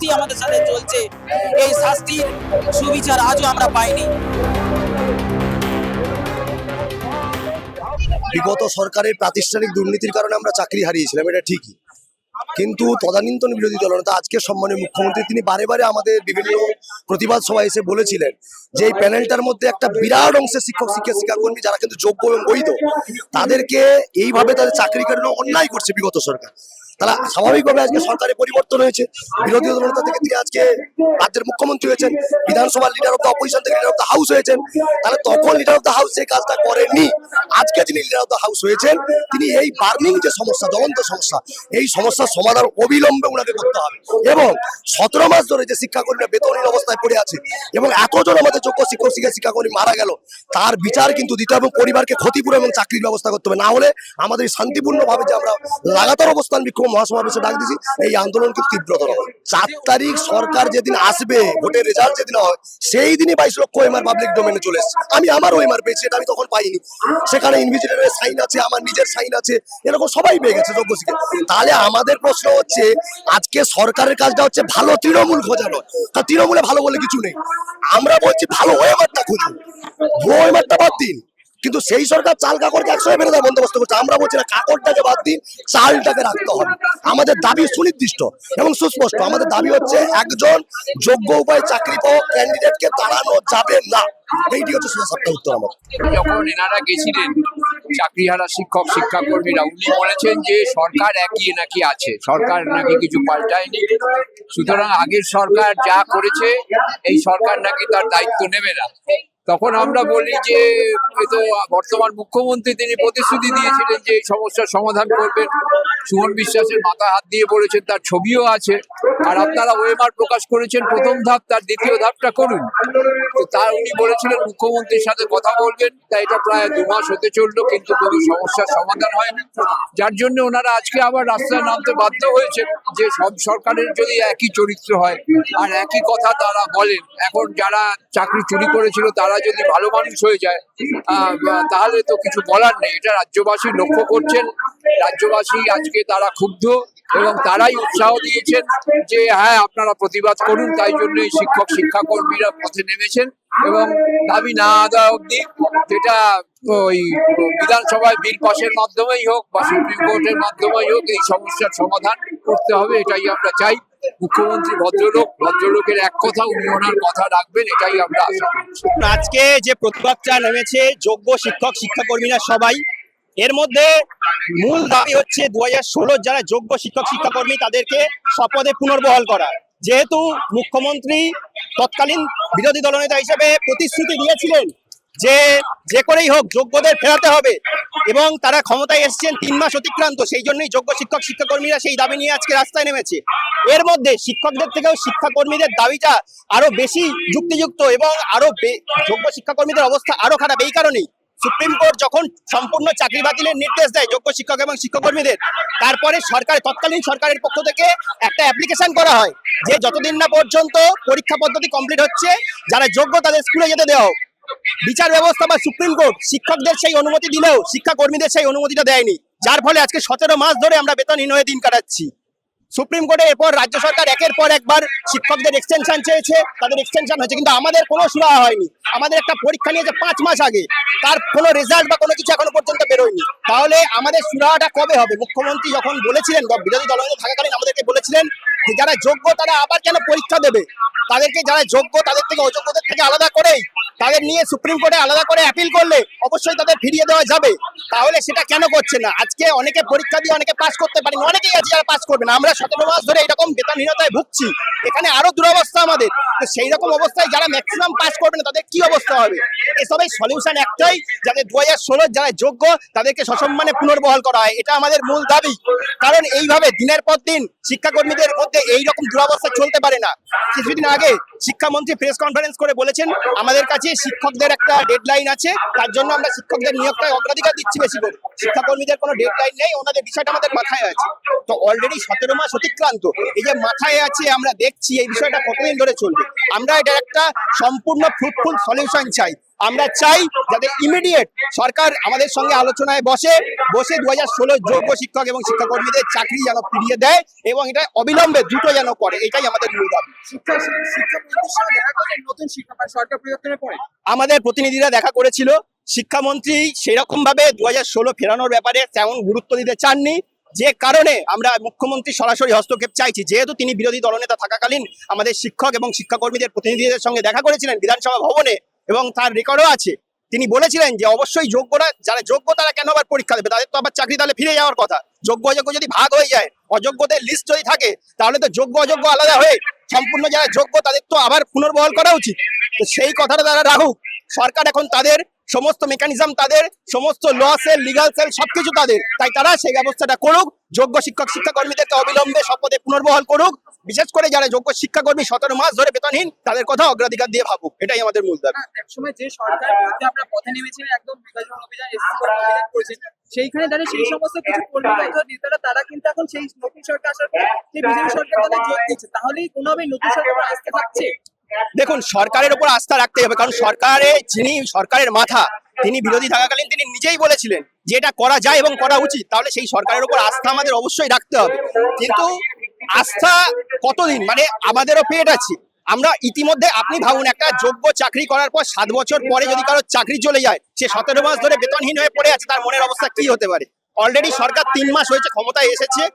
শাস্তি আমাদের সাথে চলছে, এই শাস্তির সুবিচার আজও আমরা পাইনি। বিগত সরকারের প্রাতিষ্ঠানিক দুর্নীতির কারণে আমরা চাকরি হারিয়েছিলাম, এটা ঠিকই, কিন্তু তদানীন্তন বিরোধী দলনেতা আজকের সম্মানীয় মুখ্যমন্ত্রী তিনি বারে বারে আমাদের বিভিন্ন প্রতিবাদ সভায় এসে বলেছিলেন যে এই প্যানেলটার মধ্যে একটা বিরাট অংশের শিক্ষক শিক্ষাকর্মী যারা কিন্তু যোগ্য এবং বৈধ, তাদেরকে এইভাবে তাদের চাকরি কেন অন্যায় করছে বিগত সরকার। তারা স্বাভাবিকভাবে আজকে সরকারের পরিবর্তন হয়েছে, বিরোধী দলনেতা থেকে তিনি আজকে রাজ্যের মুখ্যমন্ত্রী হয়েছেন, বিধানসভার লিডার অফ দ্য অপোজিশন থেকে লিডার অফ দ্য হাউস হয়েছেন। তাহলে তখন লিডার অফ দ্য হাউস যে কাজটা করেননি, আজকে যিনি লিডার অফ দ্য হাউস হয়েছেন তিনি এই বার্নিং যে সমস্যা, জ্বলন্ত সমস্যা, এই সমস্যার সমাধান অবিলম্বে ওনাকে করতে হবে। এবং 17 মাস ধরে যে শিক্ষাকর্মীরা বেতনহীন অবস্থায় পড়ে আছে এবং এতজন আমাদের যোগ্য শিক্ষক শিক্ষাকর্মী মারা গেল, তার বিচার কিন্তু দিতে হবে, পরিবারকে ক্ষতিপূরণ এবং চাকরির ব্যবস্থা করতে হবে। না হলে আমাদের শান্তিপূর্ণভাবে যে আমরা লাগাতার অবস্থান বিক্ষোভ মহাসমাবেশে ডাক দিয়েছি, এই আন্দোলন কিন্তু তীব্রতর হবে। 4 তারিখ সরকার যেদিন আসবে, ভোটের রেজাল্ট যেদিন হয়, সেই দিনই 22 লক্ষ ওএমআর পাবলিক ডোমেনে চলে এসেছে। আমি আমার ওএমআর পেয়েছি, এটা আমি তখন পাইনি। সেখানে ইনভিজিলেটরের সাইন আছে, আমার নিজের সাইন আছে, এরকম সবাই পেয়ে গেছে যোগ্য শিক্ষক। তাহলে আমাদের প্রশ্ন হচ্ছে, আজকে সরকারের কাজটা হচ্ছে ভালো তৃণমূল খোঁজানো, তা তৃণমূলে ভালো বলে কিছু নেই। আমরা বলছি ভালো ওএমআরটা খুঁজুন, ওএমআরটা বাদ দিন। কিন্তু সেই সরকার চাল কাকড়কে 100 বেড়ে দেওয়ার বন্দোবস্ত করছে। আমরা বলছি না, কাকড়টাকে বাদ দিন, চালটাকে রাখতে হবে। আমাদের দাবি সুনির্দিষ্ট এবং সুস্পষ্ট। আমাদের দাবি হচ্ছে একজন যোগ্য উপায় চাকরি পাওয়া ক্যান্ডিডেটকে তাড়ানো যাবে না। এইটি হচ্ছে সোজা সাপটা উত্তর আমাদের। যখন এনারা গেছিলেন চাকরিহারা শিক্ষক শিক্ষাকর্মীরা, উনি বলেছেন যে সরকার একই নাকি আছে, সরকার নাকি কিছু পাল্টায়নি, সুতরাং আগের সরকার যা করেছে এই সরকার নাকি তার দায়িত্ব নেবে না। তখন আমরা বলি যে তো বর্তমান মুখ্যমন্ত্রী তিনি প্রতিশ্রুতি দিয়েছিলেন যে এই সমস্যার সমাধান করবেন, সুমন বিশ্বাসের মাথা হাত দিয়ে বলেছেন, তার ছবিও আছে। আর আপনারা ওএমআর প্রকাশ করেছেন প্রথম ধাপ, তার দ্বিতীয় ধাপটা করুন। তো তার উনি বলেছিলেন মুখ্যমন্ত্রীর সাথে কথা বলবেন, তাই এটা প্রায় 2 মাস হতে চললো, কিন্তু কোনো সমস্যার সমাধান হয়নি, যার জন্য ওনারা আজকে আবার রাস্তায় নামতে বাধ্য হয়েছেন। যে সব সরকারের যদি একই চরিত্র হয় আর একই কথা তারা বলেন, এখন যারা চাকরি চুরি করেছিল তারা যদি ভালো মানুষ হয়ে যায় তাহলে তো কিছু বলার নেই। এটা রাজ্যবাসী লক্ষ্য করছেন, রাজ্যবাসী আজকে তারা ক্ষুব্ধ এবং তারাই উৎসাহ দিয়েছেন যে হ্যাঁ আপনারা প্রতিবাদ করুন। তাই জন্য শিক্ষক শিক্ষাকর্মীরা পথে নেমেছেন এবং দাবি না আদায় অব্দি, যেটা ওই বিধানসভায় বিল পাশের মাধ্যমেই হোক বা সুপ্রিম কোর্টের মাধ্যমেই হোক, এই সমস্যার সমাধান করতে হবে, এটাই আমরা চাই। মুখ্যমন্ত্রী ভদ্রলোকের এক কথা, উনি ওনার কথা রাখবেন, এটাই আমরা আশা করছি। আজকে যে প্রতিবাদটা নেমেছে যোগ্য শিক্ষক শিক্ষাকর্মীরা সবাই, এর মধ্যে মূল দাবি হচ্ছে 2016 যারা যোগ্য শিক্ষক শিক্ষাকর্মী তাদেরকে স্বপদে পুনর্বহাল করা। যেহেতু মুখ্যমন্ত্রী তৎকালীন বিরোধী দলনেতা হিসেবে প্রতিশ্রুতি দিয়েছিলেন যে যে করেই হোক যোগ্যদের ফেরাতে হবে এবং তারা ক্ষমতায় এসেছেন 3 মাস অতিক্রান্ত, সেই জন্যই যোগ্য শিক্ষক শিক্ষাকর্মীরা সেই দাবি নিয়ে আজকে রাস্তায় নেমেছে। এর মধ্যে শিক্ষকদের থেকেও শিক্ষাকর্মীদের দাবিটা আরো বেশি যুক্তিযুক্ত এবং আরো যোগ্য শিক্ষাকর্মীদের অবস্থা আরো খারাপ। এই কারণেই সুপ্রিম কোর্ট যখন সম্পূর্ণ চাকরি বাতিলের নির্দেশ দেয় যোগ্য শিক্ষক এবং শিক্ষাকর্মীদের, তারপরে তৎকালীন সরকারের পক্ষ থেকে একটা অ্যাপ্লিকেশন করা হয় যে যতদিন না পর্যন্ত পরীক্ষা পদ্ধতি কমপ্লিট হচ্ছে, যারা যোগ্য তাদের স্কুলে যেতে দেওয়া হোক। বিচার ব্যবস্থা বা সুপ্রিম কোর্ট শিক্ষকদের সেই অনুমতি দিলেও শিক্ষাকর্মীদের সেই অনুমতিটা দেয়নি, যার ফলে আজকে 17 মাস ধরে আমরা বেতনহীন হয়ে দিন কাটাচ্ছি। সুপ্রিম কোর্টে এরপর রাজ্য সরকার একের পর একবার শিক্ষকদের এক্সটেনশন চেয়েছে, তাদের এক্সটেনশন হয়েছে, কিন্তু আমাদের কোনো সুরাহা হয়নি। আমাদের একটা পরীক্ষা নিয়েছে 5 মাস আগে, তার কোনো রেজাল্ট বা কোনো কিছু এখনো পর্যন্ত বেরোয়নি। তাহলে আমাদের সুরাহাটা কবে হবে? মুখ্যমন্ত্রী যখন বলেছিলেন, বিরোধী দলনেতা থাকাকালীন আমাদেরকে বলেছিলেন যে যারা যোগ্য তারা আবার কেন পরীক্ষা দেবে, তাদেরকে যারা যোগ্য তাদের থেকে অযোগ্যদের থেকে আলাদা করেই তাদের নিয়ে সুপ্রিম কোর্টে আলাদা করে অ্যাপিল করলে অবশ্যই তাদের ফিরিয়ে দেওয়া যাবে। তাহলে সেটা কেন করছে না? আজকে অনেকে পরীক্ষা দিয়ে অনেকে পাস করতে পারেনি, অনেকেই আছে যারা পাস করবে না। আমরা 17 মাস ধরে এরকম বেতনহীনতায় ভুগছি, এখানে আরো দুরবস্থা আমাদের। তো সেই রকম অবস্থায় যারা ম্যাক্সিমাম পাস করবে না তাদের কি অবস্থা হবে? এসবের সলিউশন একটাই, যাদের 2016 যারা যোগ্য তাদেরকে সসম্মানে পুনর্বহাল করা হয়, এটা আমাদের মূল দাবি। কারণ এইভাবে দিনের পর দিন শিক্ষাকর্মীদের মধ্যে এইরকম দুরবস্থা চলতে পারে না। কিছুদিন আগে শিক্ষামন্ত্রী প্রেস কনফারেন্স করে বলেছেন আমাদের কাছে শিক্ষকদের একটা ডেডলাইন আছে, তার জন্য আমরা শিক্ষকদের নিয়োগটায় অগ্রাধিকার দিচ্ছি বেশি করে। শিক্ষাকর্মীদের কোনো ডেডলাইন নেই, ওনাদের বিষয়টা আমাদের মাথায় আছে। তো অলরেডি 17 মাস অতিক্রান্ত, এই যে মাথায় আছে আমরা দেখছি এই বিষয়টা কতদিন ধরে চলবে। আমরা এটা একটা সম্পূর্ণ ফ্রুটফুল সলিউশন চাই। আমরা চাই যাতে ইমিডিয়েট সরকার আমাদের সঙ্গে আলোচনায় বসে 2016 যোগ্য শিক্ষক এবং শিক্ষাকর্মীদের চাকরি যেন ফিরিয়ে দেয় এবং এটা অবিলম্বে দ্রুত যেন করে, এটাই আমাদের মূল দাবি। নতুন শিক্ষা সরকার পরিবর্তনের পরে আমাদের প্রতিনিধিরা দেখা করেছিল, শিক্ষামন্ত্রী সেরকম ভাবে 2016 ফেরানোর ব্যাপারে তেমন গুরুত্ব দিতে চাননি, যে কারণে আমরা মুখ্যমন্ত্রী সরাসরি হস্তক্ষেপ চাইছি। যেহেতু তিনি বিরোধী দলনেতা থাকাকালীন আমাদের শিক্ষক এবং শিক্ষাকর্মীদের প্রতিনিধিদের সঙ্গে দেখা করেছিলেন বিধানসভা ভবনে, এবং তার রেকর্ডও আছে। তিনি বলেছিলেন যে অবশ্যই যোগ্যরা, যারা যোগ্য তারা কেন আবার পরীক্ষা দেবে, তাদের তো আবার চাকরি তাহলে ফিরে যাওয়ার কথা। যোগ্য অযোগ্য যদি ভাগ হয়ে যায়, অযোগ্যদের লিস্ট যদি থাকে, তাহলে তো যোগ্য অযোগ্য আলাদা হয়ে সম্পূর্ণ যারা যোগ্য তাদের তো আবার পুনর্বহাল করা উচিত। তো সেই কথাটা তারা রাখুক। সরকার এখন তাদের সমস্ত মেকানিজম, তাদের সমস্ত ল সেল, লিগাল সেল সবকিছু তাদের, তাই তারা সেই ব্যবস্থাটা করুক। যোগ্য শিক্ষক শিক্ষাকর্মীদেরকে অবিলম্বে শপথে পুনর্বহাল করুক। বিশেষ করে যারা যোগ্য শিক্ষাকর্মী 17 মাস ধরে বেতনহীন, তাদের কথা অগ্রাধিকার দিয়ে ভাবুক, এটাই আমাদের মূল দাবি। একসময় যে সরকার বিরুদ্ধে আপনারা পথে নেমেছিলেন, একদম বিভাজন অভিযান অভিযান করেছেন, সেইখানে দাঁড়িয়ে সেই সমস্ত কিছু কর্মীবদ্ধ নেতারা তারা কিন্তু এখন সেই নতুন সরকার আসার পর সেই বিজেপি সরকার তাদের যোগ দিচ্ছে, তাহলেই কোনোভাবে নতুন সরকার আসতে থাকছে। দেখুন, সরকারের উপর আস্থা রাখতে হবে, কারণ যিনি সরকারের মাথা, তিনি বিরোধী থাকাকালীন তিনি নিজেই বলেছিলেন যে এটা করা যায় এবং করা উচিত। তাহলে সেই সরকারের উপর আস্থা আমাদের অবশ্যই রাখতে হবে। কিন্তু আস্থা কতদিন, মানে আমাদেরও পেট আছে। আমরা ইতিমধ্যে, আপনি ভাবুন, একটা যোগ্য চাকরি করার পর 7 বছর পরে যদি কারো চাকরি চলে যায়, সে 17 মাস ধরে বেতনহীন হয়ে পড়ে আছে, তার মনের অবস্থা কি হতে পারে। অলরেডি সরকার 3 মাস হয়েছে ক্ষমতায় এসেছে।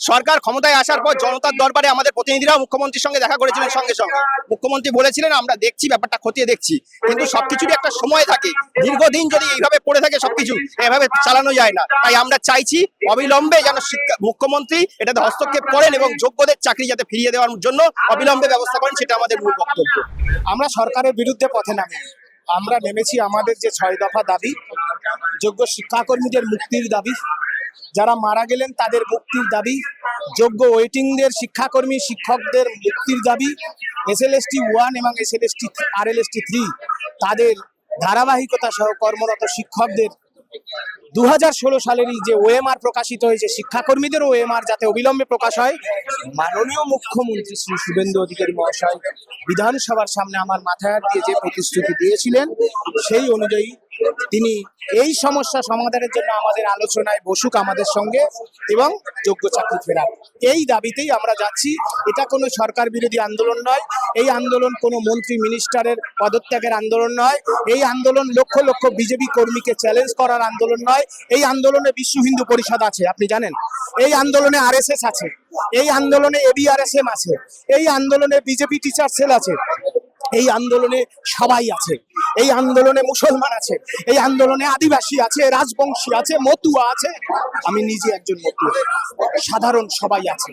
সরকার ক্ষমতায় আসার পর জনতার দরবারে আমাদের প্রতিনিধিরাও মুখ্যমন্ত্রীর সঙ্গে দেখা করেছিলেন। সঙ্গে সঙ্গে মুখ্যমন্ত্রী বলেছিলেন আমরা দেখছি, ব্যাপারটা খতিয়ে দেখছি। কিন্তু সবকিছুরই একটা সময় থাকে, দীর্ঘদিন যদি এইভাবে পড়ে থাকে সবকিছু, এভাবে চালানো যায় না। তাই আমরা চাইছি অবিলম্বে যেন মুখ্যমন্ত্রী এটাতে হস্তক্ষেপ করেন এবং যোগ্যদের চাকরি যাতে ফিরিয়ে দেওয়ার জন্য অবিলম্বে ব্যবস্থা করেন, সেটা আমাদের মূল বক্তব্য। আমরা সরকারের বিরুদ্ধে পথে নামি, আমরা নেমেছি আমাদের যে 6 দফা দাবি, যোগ্য শিক্ষাকর্মীদের মুক্তির দাবি, যারা মারা গেলেন তাদের মুক্তির দাবি, যোগ্য ওয়েটিংদের শিক্ষাকর্মী শিক্ষকদের মুক্তির দাবি, SLST 1 এবং RLST 3 তাদের ধারাবাহিকতা সহ কর্মরত শিক্ষকদের 2016 সালেরই যে OMR প্রকাশিত হয়েছে, শিক্ষাকর্মীদের OMR যাতে অবিলম্বে প্রকাশ হয়। মাননীয় মুখ্যমন্ত্রী শ্রী শুভেন্দু অধিকারী মহাশয় বিধানসভার সামনে আমার মাথায় হাত দিয়ে যে প্রতিশ্রুতি দিয়েছিলেন, সেই অনুযায়ী তিনি এই সমস্যা সমাধানের জন্য আমাদের আলোচনায় বসুক আমাদের সঙ্গে এবং যোগ্য চাকরি ফেরান, এই দাবিতেই আমরা যাচ্ছি। এটা কোনো সরকার বিরোধী আন্দোলন নয়, এই আন্দোলন কোনো মন্ত্রী মিনিস্টারের পদত্যাগের আন্দোলন নয়, এই আন্দোলন লক্ষ লক্ষ বিজেপি কর্মীকে চ্যালেঞ্জ করার আন্দোলন নয়। এই আন্দোলনে বিশ্ব হিন্দু পরিষদ আছে, আপনি জানেন, এই আন্দোলনে RSS আছে, এই আন্দোলনে ABRSM আছে, এই আন্দোলনে বিজেপি টিচার সেল আছে, এই আন্দোলনে সবাই আছে, এই আন্দোলনে মুসলমান আছে, এই আন্দোলনে আদিবাসী আছে, রাজবংশী আছে, মতুয়া আছে, আমি নিজে একজন মতুয়া, সাধারণ সবাই আছে।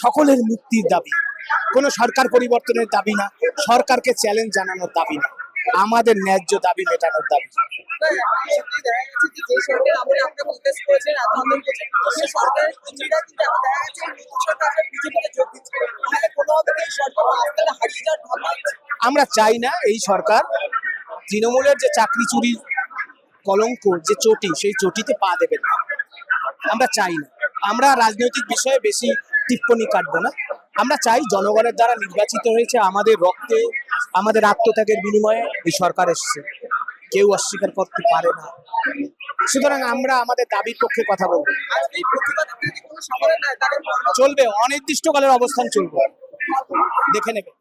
সকলের মুক্তির দাবি, কোনো সরকার পরিবর্তনের দাবি না, সরকারকে চ্যালেঞ্জ জানানোর দাবি না, আমাদের ন্যায্য দাবি মেটানোর দাবি। আমরা চাই না এই সরকার তৃণমূলের যে চাকরি চুরির কলঙ্ক, যে চটি, সেই চটিতে পা দেবেন না, আমরা চাই না। আমরা রাজনৈতিক বিষয়ে বেশি টিপ্পনি কাটবো না। আমরা চাই জনগণের দ্বারা নির্বাচিত হয়েছে, আমাদের রক্তে, আমাদের আত্মত্যাগের বিনিময়ে এই সরকার এসছে, কেউ অস্বীকার করতে পারে না। সুতরাং আমরা আমাদের দাবির পক্ষে কথা বলবো। চলবে, অনির্দিষ্টকালের অবস্থান চলবে, দেখে নেবে।